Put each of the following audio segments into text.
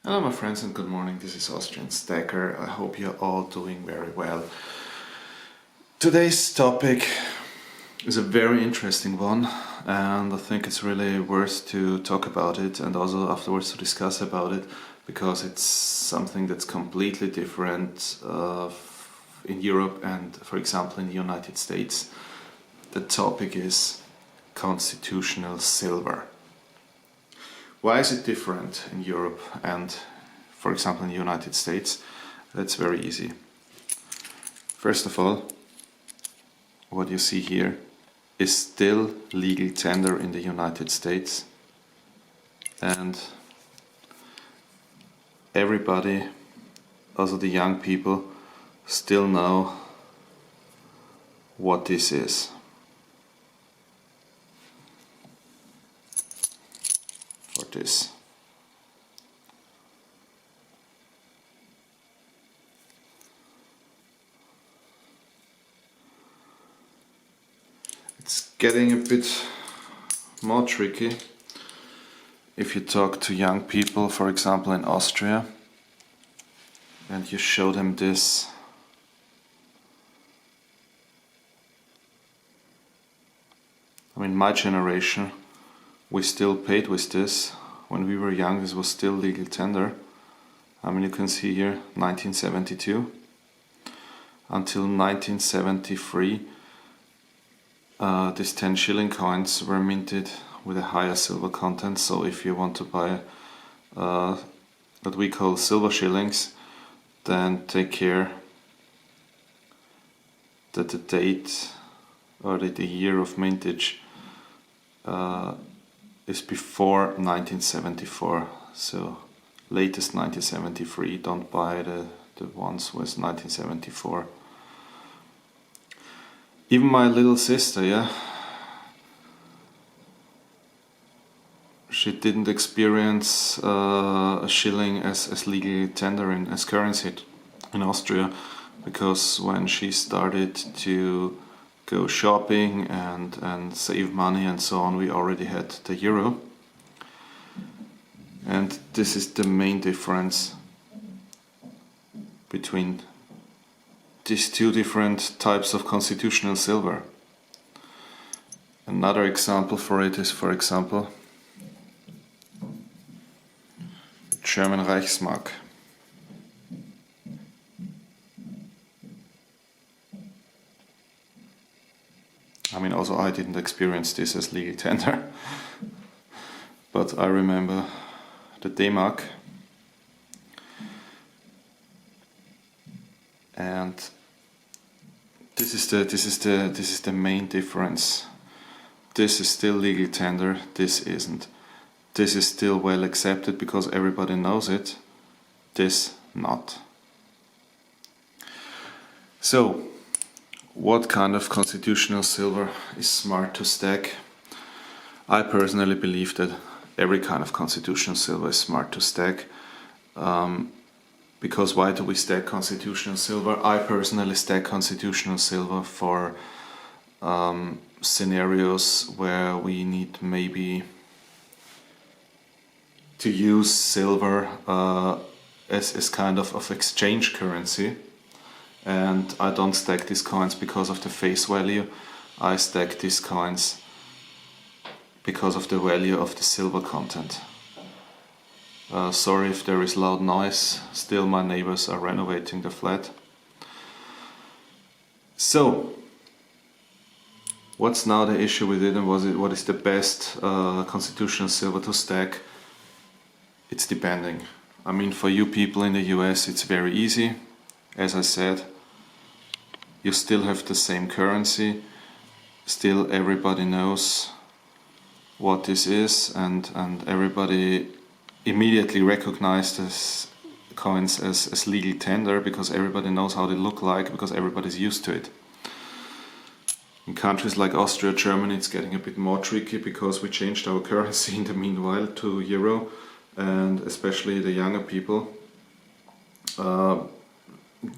Hello my friends and good morning, this is Austrian Stacker. I hope you're all doing very well. Today's topic is a very interesting one and I think it's really worth to talk about it and also afterwards to discuss about it because it's something that's completely different in Europe and for example in the United States. The topic is constitutional silver. Why is it different in Europe and, for example, in the United States? That's very easy. First of all, what you see here is still legal tender in the United States, and everybody, also the young people, still know what this is. This. It's getting a bit more tricky if you talk to young people, for example in Austria, and you show them this. I mean, my generation, we still paid with this. When we were young, this was still legal tender. I mean, you can see here 1972 until 1973. These 10 shilling coins were minted with a higher silver content. So if you want to buy what we call silver shillings, then take care that the date or the year of mintage is before 1974, so latest 1973, don't buy the ones with 1974. Even my little sister, yeah, she didn't experience a shilling as legal tender as currency in Austria, because when she started to go shopping and save money and so on, we already had the euro. And this is the main difference between these two different types of constitutional silver. Another example for it is, for example, German Reichsmark. I mean, also I didn't experience this as legal tender, but I remember the D-Mark, and this is the main difference. This is still legal tender, this isn't. This is still well accepted because everybody knows it, this not. So, what kind of constitutional silver is smart to stack? I personally believe that every kind of constitutional silver is smart to stack. Because why do we stack constitutional silver? I personally stack constitutional silver for scenarios where we need maybe to use silver as kind of exchange currency. And I don't stack these coins because of the face value, I stack these coins because of the value of the silver content. Sorry if there is loud noise, still my neighbors are renovating the flat. So, what's now the issue with it and what is the best constitutional silver to stack? It's depending. I mean, for you people in the US it's very easy. As I said, you still have the same currency, still everybody knows what this is, and everybody immediately recognizes coins as legal tender because everybody knows how they look like, because everybody's used to it. In countries like Austria, Germany, it's getting a bit more tricky because we changed our currency in the meanwhile to euro, and especially the younger people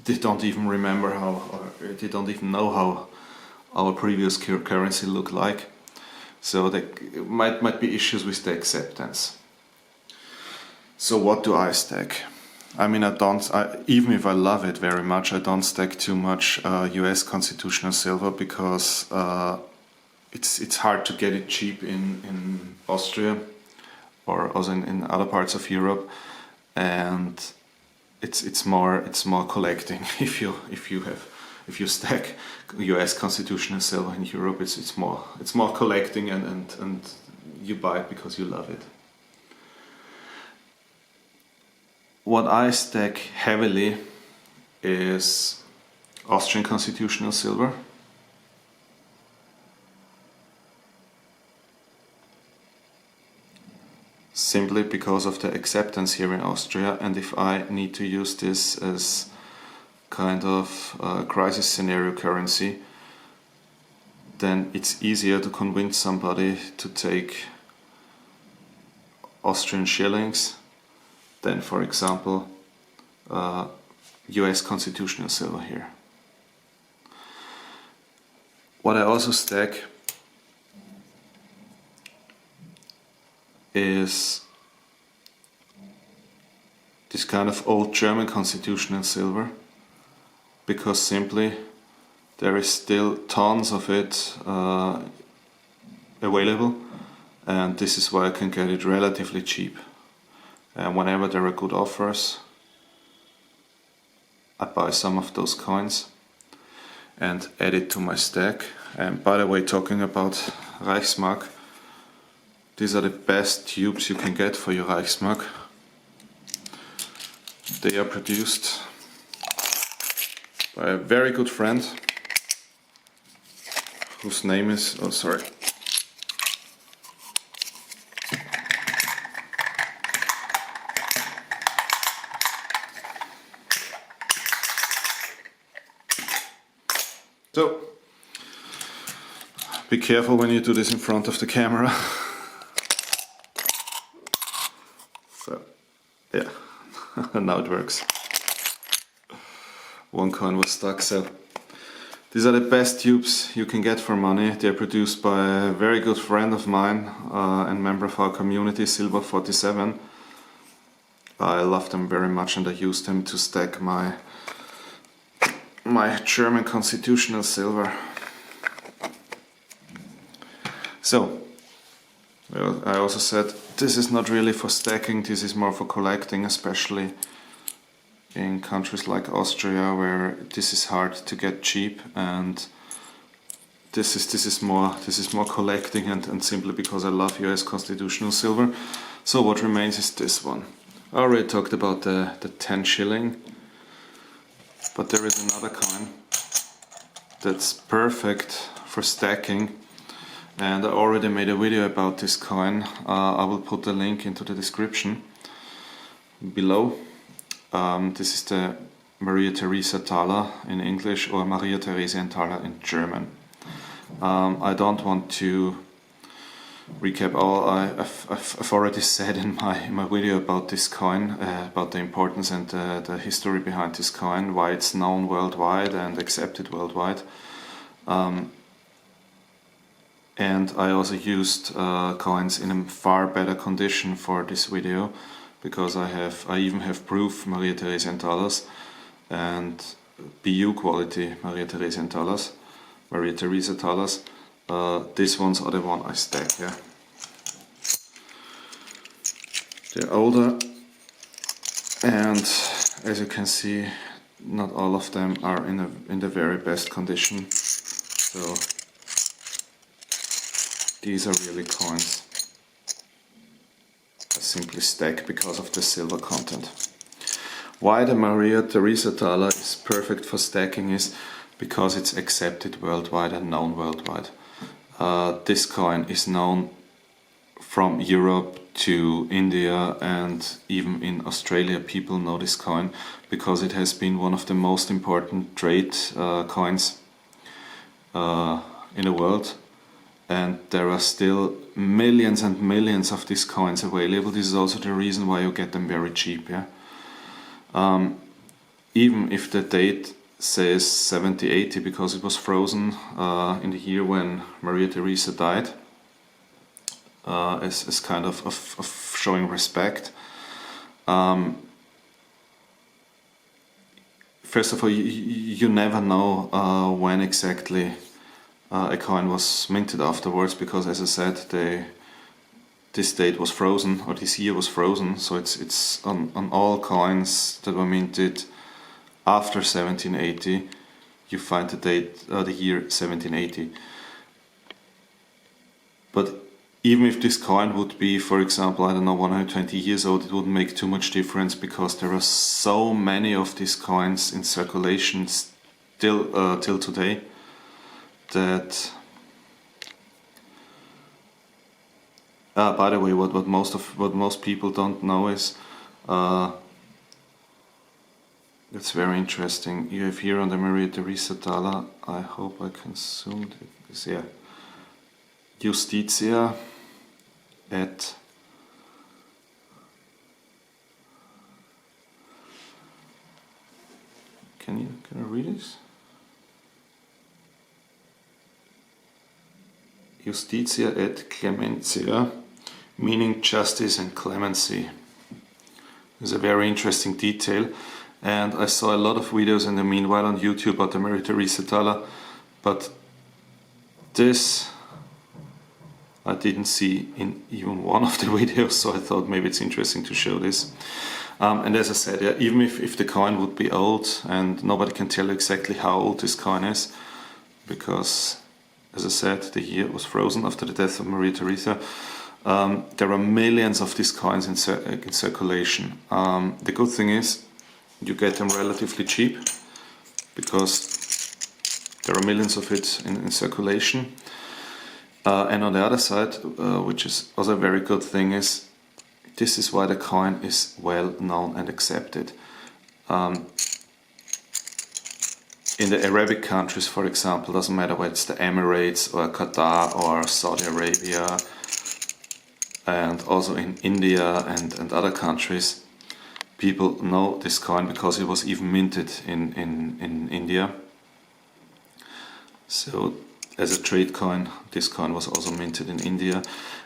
they don't even remember they don't even know how our previous currency looked like. So there might be issues with the acceptance. So what do I stack? I mean, even if I love it very much, I don't stack too much US constitutional silver because it's hard to get it cheap in Austria or also in other parts of Europe, and it's more collecting. If you stack US constitutional silver in Europe, it's more collecting, and you buy it because you love it. What I stack heavily is Austrian constitutional silver. Simply because of the acceptance here in Austria, and if I need to use this as kind of crisis scenario currency, then it's easier to convince somebody to take Austrian shillings than, for example, US constitutional silver here. What I also stack is this kind of old German constitutional silver, because simply there is still tons of it available, and this is why I can get it relatively cheap. And whenever there are good offers, I buy some of those coins and add it to my stack. And by the way, talking about Reichsmark, these are the best tubes you can get for your Reichsmark. They are produced by a very good friend whose name is, oh sorry, so be careful when you do this in front of the camera. So yeah, now it works. One coin was stuck, so these are the best tubes you can get for money. They're produced by a very good friend of mine and member of our community, Silver47. I love them very much, and I use them to stack my German constitutional silver. So, well, I also said this is not really for stacking, this is more for collecting, especially in countries like Austria, where this is hard to get cheap, and this is more collecting, and simply because I love US constitutional silver. So what remains is this one. I already talked about the 10 shilling, but there is another coin that's perfect for stacking, and I already made a video about this coin. I will put the link into the description below. This is the Maria-Theresa-Thaler in English, or Maria-Theresien-Taler in German. I don't want to recap all I've already said in my video about this coin, about the importance and the history behind this coin, why it's known worldwide and accepted worldwide. And I also used coins in a far better condition for this video, because I even have proof Maria-Theresien-Talers and BU quality Maria-Theresien-Talers, Maria-Theresa-Thalers. These ones are the one I stack, yeah. They're older, and as you can see, not all of them are in the very best condition. So these are really coins I simply stack because of the silver content. Why the Maria-Theresa-Thaler is perfect for stacking is because it's accepted worldwide and known worldwide. This coin is known from Europe to India, and even in Australia people know this coin because it has been one of the most important trade coins in the world. And there are still millions and millions of these coins available. This is also the reason why you get them very cheap. Yeah. Even if the date says 70-80 because it was frozen in the year when Maria Theresa died, as kind of showing respect. First of all, you never know when exactly a coin was minted afterwards, because, as I said, this date was frozen, or this year was frozen, so it's on all coins that were minted after 1780. You find the date, the year 1780. But even if this coin would be, for example, I don't know, 120 years old, it wouldn't make too much difference, because there are so many of these coins in circulation still till today that. By the way, what most people don't know is, it's very interesting. You have here on the Maria-Theresa-Taler, I hope I can zoom this here. Justitia at can I read this? Justitia et clementia, meaning justice and clemency. It's a very interesting detail, and I saw a lot of videos in the meanwhile on YouTube about the Maria-Theresa-Taler, but this I didn't see in even one of the videos, so I thought maybe it's interesting to show this. And as I said, yeah, even if the coin would be old, and nobody can tell exactly how old this coin is, because, as I said, the year was frozen after the death of Maria Theresa. There are millions of these coins in circulation. The good thing is you get them relatively cheap, because there are millions of it in circulation. And on the other side, which is also a very good thing, is this is why the coin is well known and accepted. In the Arabic countries, for example, doesn't matter whether it's the Emirates or Qatar or Saudi Arabia, and also in India and other countries, people know this coin because it was even minted in India. So as a trade coin, this coin was also minted in India,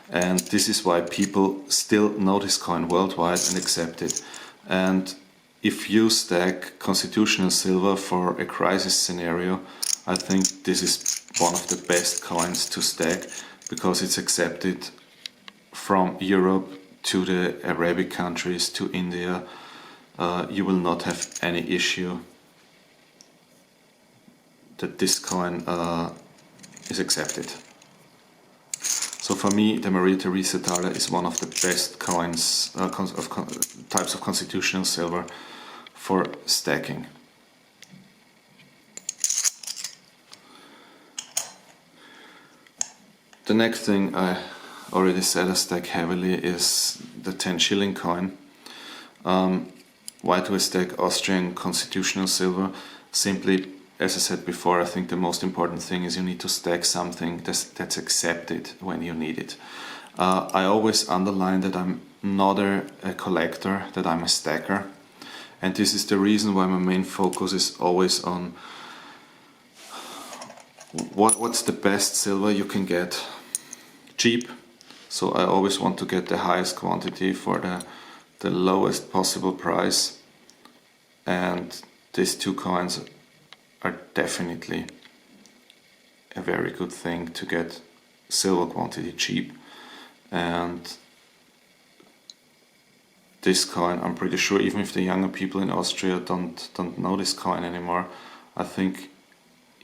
and this is why people still know this coin worldwide and accept it. And if you stack constitutional silver for a crisis scenario, I think this is one of the best coins to stack, because it's accepted from Europe to the Arabic countries to India. You will not have any issue that this coin is accepted. So for me, the Maria-Theresa-Thaler is one of the best coins, types of constitutional silver for stacking. The next thing I already said I stack heavily is the 10 shilling coin. Why do I stack Austrian constitutional silver? Simply, as I said before, I think the most important thing is you need to stack something that's accepted when you need it. I always underline that I'm not a collector, that I'm a stacker. And this is the reason why my main focus is always on what's the best silver you can get cheap. So I always want to get the highest quantity for the lowest possible price. And these two coins are definitely a very good thing to get silver quantity cheap. And this coin, I'm pretty sure, even if the younger people in Austria don't know this coin anymore, I think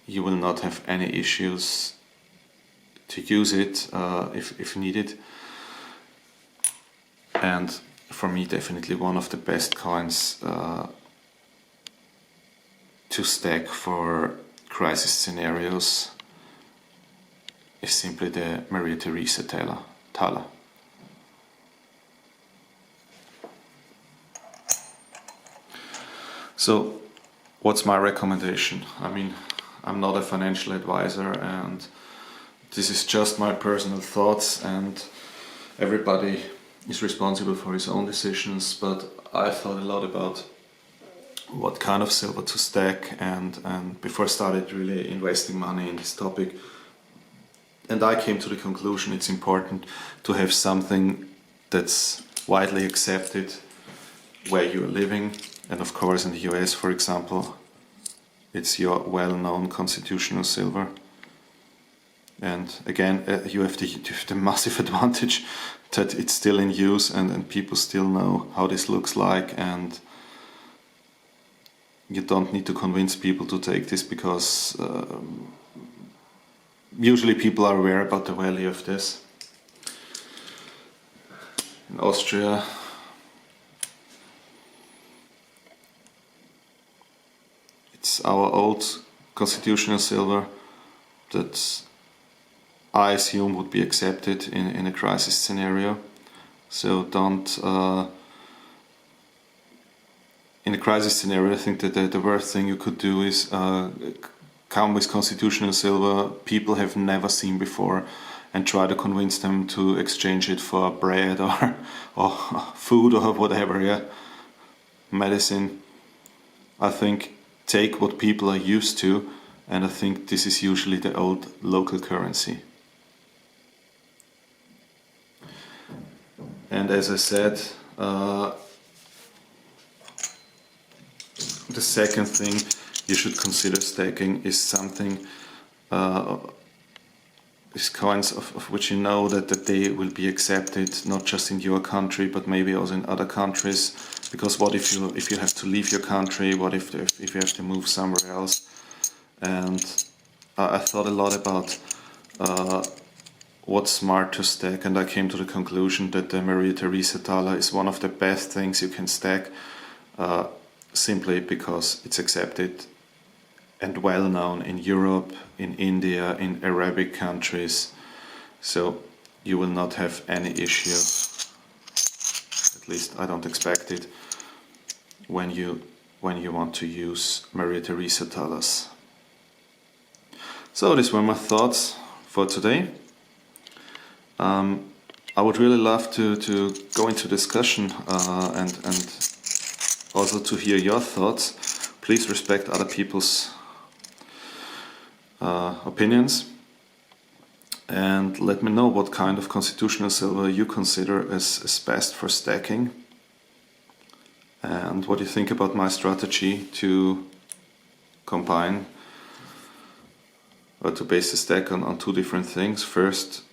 you will not have any issues to use it if needed. And for me, definitely one of the best coins to stack for crisis scenarios is simply the Maria-Theresa-Taler. So, what's my recommendation? I mean, I'm not a financial advisor, and this is just my personal thoughts, and everybody is responsible for his own decisions, but I thought a lot about what kind of silver to stack, and before I started really investing money in this topic, and I came to the conclusion it's important to have something that's widely accepted where you are living, and of course in the US, for example, it's your well-known constitutional silver. And again, you have the massive advantage that it's still in use and people still know how this looks like, and you don't need to convince people to take this because usually people are aware about the value of this. In Austria, it's our old constitutional silver that I assume would be accepted in a crisis scenario. So don't, in a crisis scenario, I think that the worst thing you could do is come with constitutional silver people have never seen before and try to convince them to exchange it for bread or food or whatever, yeah, medicine. I think take what people are used to, and I think this is usually the old local currency. And as I said, the second thing you should consider stacking is something, these coins of which you know that they will be accepted not just in your country but maybe also in other countries. Because what if you have to leave your country? What if you have to move somewhere else? And I thought a lot about what's smart to stack, and I came to the conclusion that the Maria-Theresa-Thaler is one of the best things you can stack, simply because it's accepted and well known in Europe, in India, in Arabic countries. So you will not have any issue, at least I don't expect it, when you want to use Maria-Theresa-Thalers. So these were my thoughts for today. I would really love to go into discussion and also to hear your thoughts. Please respect other people's opinions and let me know what kind of constitutional silver you consider as best for stacking, and what you think about my strategy to combine or to base the stack on two different things. First,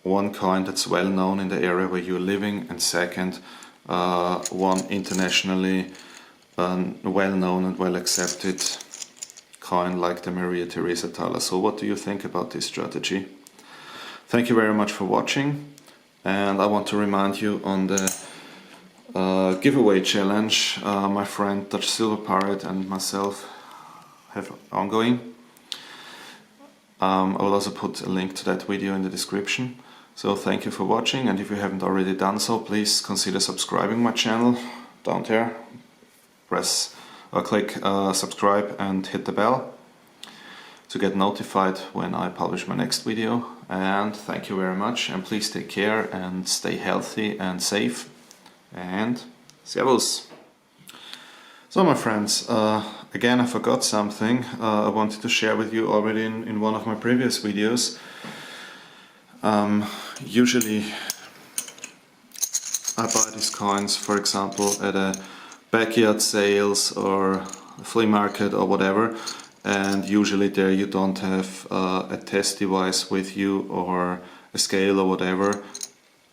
one coin that's well known in the area where you're living, and second, one internationally well known and well accepted coin like the Maria-Theresa-Thaler. So what do you think about this strategy? Thank you very much for watching, and I want to remind you on the giveaway challenge my friend DutchSilverpirate and myself have ongoing. I will also put a link to that video in the description. So thank you for watching, and if you haven't already done so, please consider subscribing my channel down there. Press or click subscribe and hit the bell to get notified when I publish my next video. And thank you very much, and please take care and stay healthy and safe, and servus! So my friends, again I forgot something I wanted to share with you already in one of my previous videos. Usually I buy these coins, for example, at a backyard sales or a flea market or whatever, and usually there you don't have a test device with you or a scale or whatever.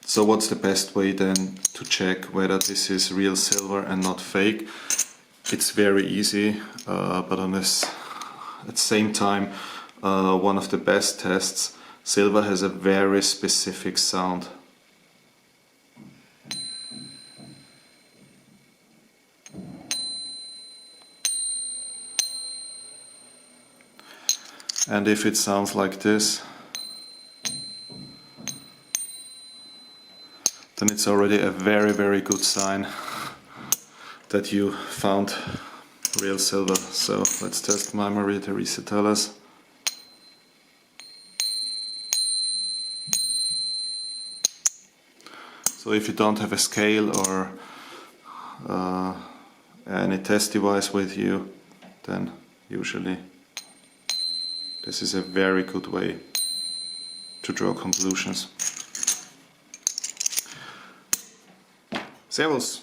So what's the best way then to check whether this is real silver and not fake? It's very easy, but at the same time, one of the best tests. Silver has a very specific sound. And if it sounds like this, then it's already a very, very good sign that you found real silver. So let's test my Maria-Theresa-Talers. So if you don't have a scale or any test device with you, then usually this is a very good way to draw conclusions. Servus!